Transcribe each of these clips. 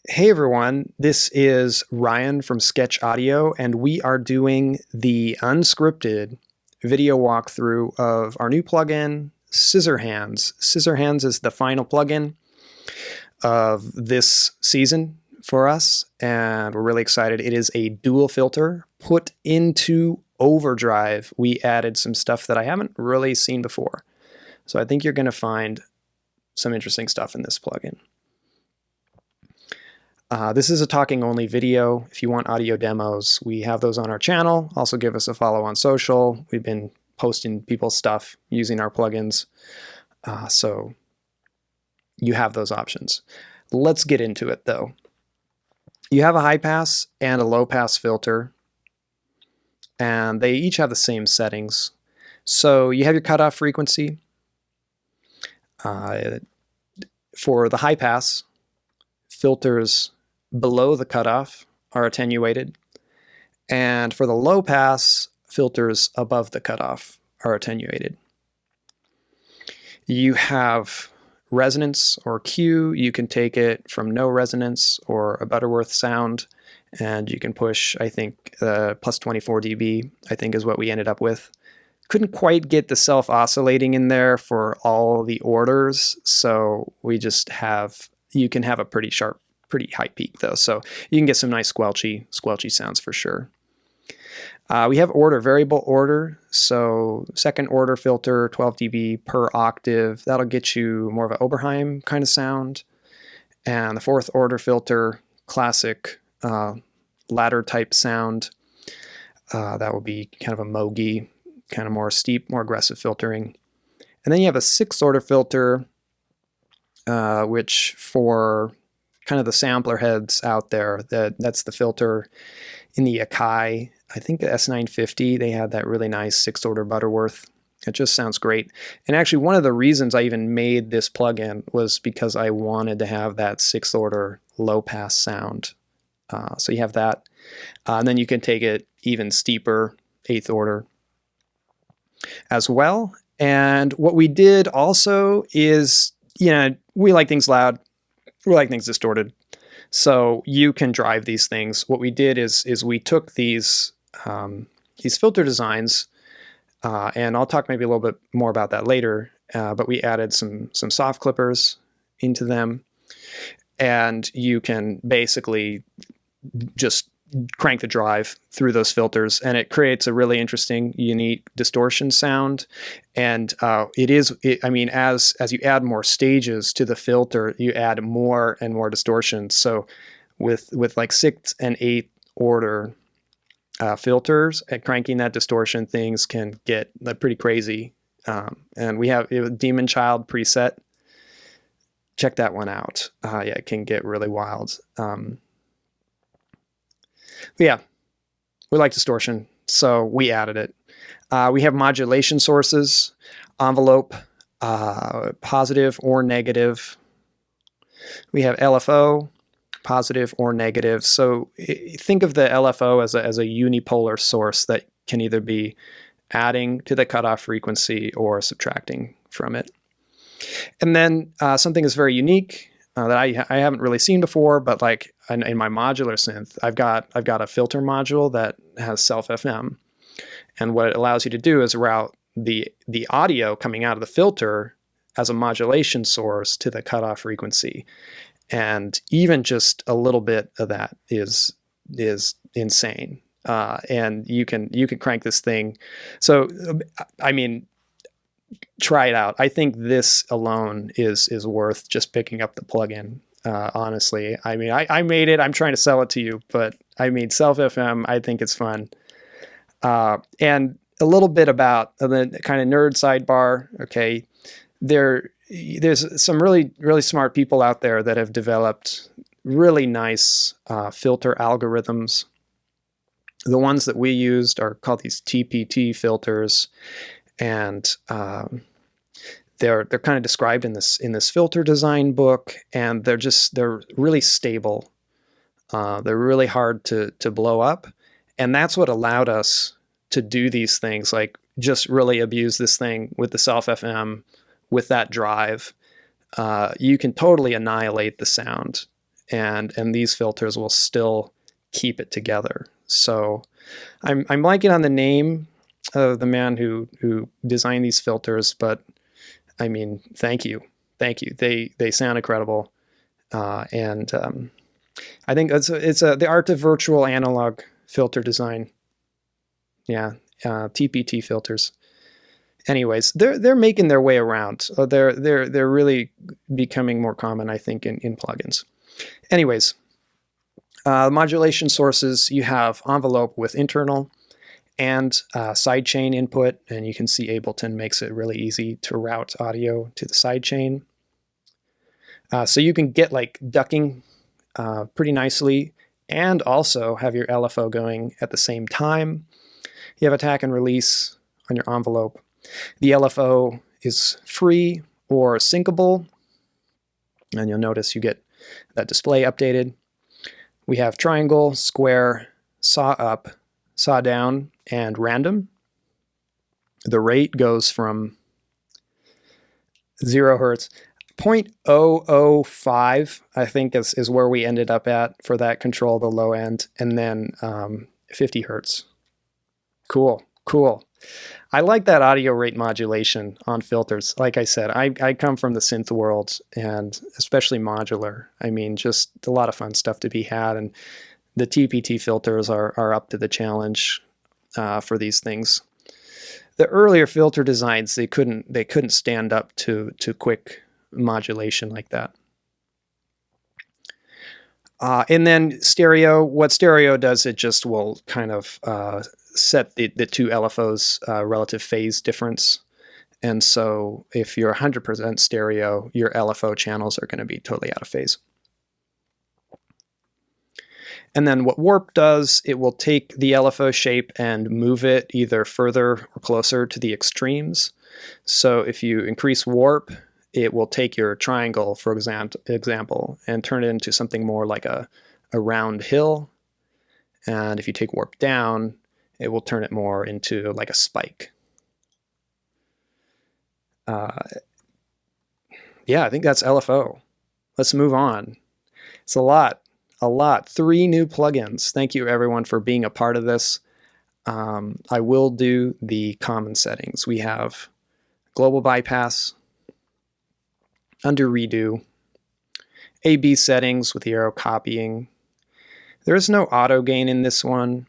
Hey everyone, this is Ryan from Sketch Audio, and we are doing the unscripted video walkthrough of our new plugin, Scissor Hands. Scissor Hands is the final plugin of this season for us, and we're really excited. It is a dual filter put into overdrive. We added some stuff that I haven't really seen before, so I think you're going to find some interesting stuff in this plugin. This is a talking only video. If you want audio demos, we have those on our channel. Also give us a follow on social. We've been posting people's stuff using our plugins. So you have those options. Let's get into it though. You have a high pass and a low pass filter, and they each have the same settings. So you have your cutoff frequency. For the high pass, filters below the cutoff are attenuated, and for the low pass, filters above the cutoff are attenuated. You have resonance or Q. You can take it from no resonance or a Butterworth sound, and you can push, I think, plus 24 dB, I think is what we ended up with. Couldn't quite get the self-oscillating in there for all the orders, so we just have, you can have a pretty sharp, pretty high peak though, so you can get some nice squelchy sounds for sure. We have order, variable order, so second order filter, 12 dB per octave. That'll get you more of an Oberheim kind of sound. And the fourth order filter, classic ladder type sound. That will be kind of a Mogi, kind of more steep, more aggressive filtering. And then you have a sixth order filter, which for kind of the sampler heads out there, that's the filter in the Akai. I think the S950, they had that really nice sixth order Butterworth. It just sounds great. And actually one of the reasons I even made this plugin was because I wanted to have that sixth order low pass sound. So you have that. And then you can take it even steeper, eighth order as well. And what we did also is, we like things loud. We like things distorted, so you can drive these things. What we did is we took these filter designs, and I'll talk maybe a little bit more about that later. But we added some soft clippers into them, and you can basically just crank the drive through those filters, and it creates a really interesting, unique distortion sound. And I mean, as you add more stages to the filter, you add more and more distortion. So with like sixth and eighth order filters, and cranking that distortion, things can get pretty crazy. And we have a Demon Child preset. Check that one out. Yeah, it can get really wild. But yeah, we like distortion, so we added it. We have modulation sources, envelope, positive or negative. We have LFO, positive or negative. So think of the LFO as a unipolar source that can either be adding to the cutoff frequency or subtracting from it. And then something is very unique that I haven't really seen before, but like in my modular synth, I've got a filter module that has self FM, and what it allows you to do is route the audio coming out of the filter as a modulation source to the cutoff frequency, and even just a little bit of that is insane. And you can crank this thing. So I mean, try it out. I think this alone is worth just picking up the plugin. Honestly, I mean, I made it. I'm trying to sell it to you, but I mean, self FM. I think it's fun. And a little bit about the kind of nerd sidebar. Okay, there's some really smart people out there that have developed really nice filter algorithms. The ones that we used are called these TPT filters. And they're kind of described in this filter design book, and they're really stable. They're really hard to blow up, and that's what allowed us to do these things, like just really abuse this thing with the self FM, with that drive. You can totally annihilate the sound and these filters will still keep it together. So I'm liking on the name of the man who designed these filters, but I mean, thank you. They sound incredible, and I think it's the art of virtual analog filter design. Yeah, TPT filters. Anyways, they're making their way around. They're really becoming more common, I think, in plugins. Anyways, modulation sources, you have envelope with internal and sidechain input, and you can see Ableton makes it really easy to route audio to the sidechain. So you can get like ducking pretty nicely and also have your LFO going at the same time. You have attack and release on your envelope. The LFO is free or syncable, and you'll notice you get that display updated. We have triangle, square, saw up, saw down, and random. The rate goes from 0 hertz. 0.005, I think, is where we ended up at for that control, the low end, and then 50 hertz. Cool. I like that audio rate modulation on filters. Like I said, I come from the synth world, and especially modular. I mean, just a lot of fun stuff to be had, and the TPT filters are up to the challenge for these things. The earlier filter designs, they couldn't stand up to quick modulation like that. And then stereo, what stereo does, it just will kind of set the two LFOs relative phase difference. And so if you're 100% stereo, your LFO channels are going to be totally out of phase. And then what warp does, it will take the LFO shape and move it either further or closer to the extremes. So if you increase warp, it will take your triangle, for example, and turn it into something more like a round hill. And if you take warp down, it will turn it more into like a spike. Yeah, I think that's LFO. Let's move on. It's a lot. 3 new plugins. Thank you everyone for being a part of this. I will do the common settings. We have global bypass, undo redo, A/B settings with the arrow copying. There is no auto gain in this one.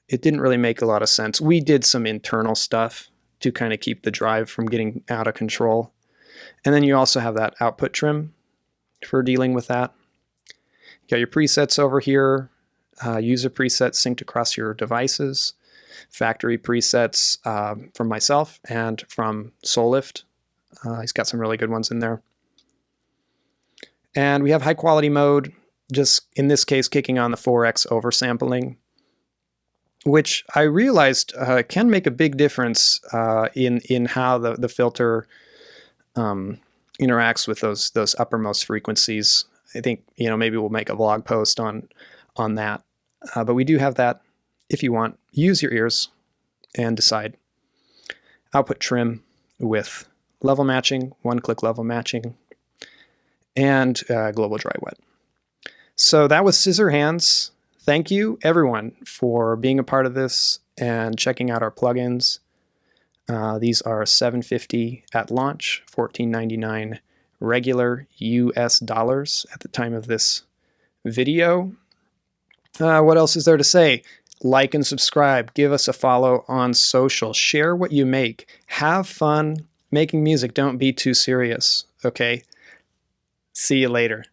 It didn't really make a lot of sense. We did some internal stuff to kind of keep the drive from getting out of control. And then you also have that output trim for dealing with that. You got your presets over here, user presets synced across your devices, factory presets from myself and from Soulift. He's got some really good ones in there. And we have high quality mode, just in this case kicking on the 4x oversampling, which I realized can make a big difference in how the filter interacts with those uppermost frequencies. I think, maybe we'll make a blog post on that. But we do have that. If you want, use your ears and decide. Output trim with level matching, one-click level matching, and global dry wet. So that was Scissor Hands. Thank you, everyone, for being a part of this and checking out our plugins. These are $750 at launch, $14.99 regular US dollars at the time of this video. What else is there to say? Like and subscribe. Give us a follow on social. Share what you make. Have fun making music. Don't be too serious. Okay? See you later.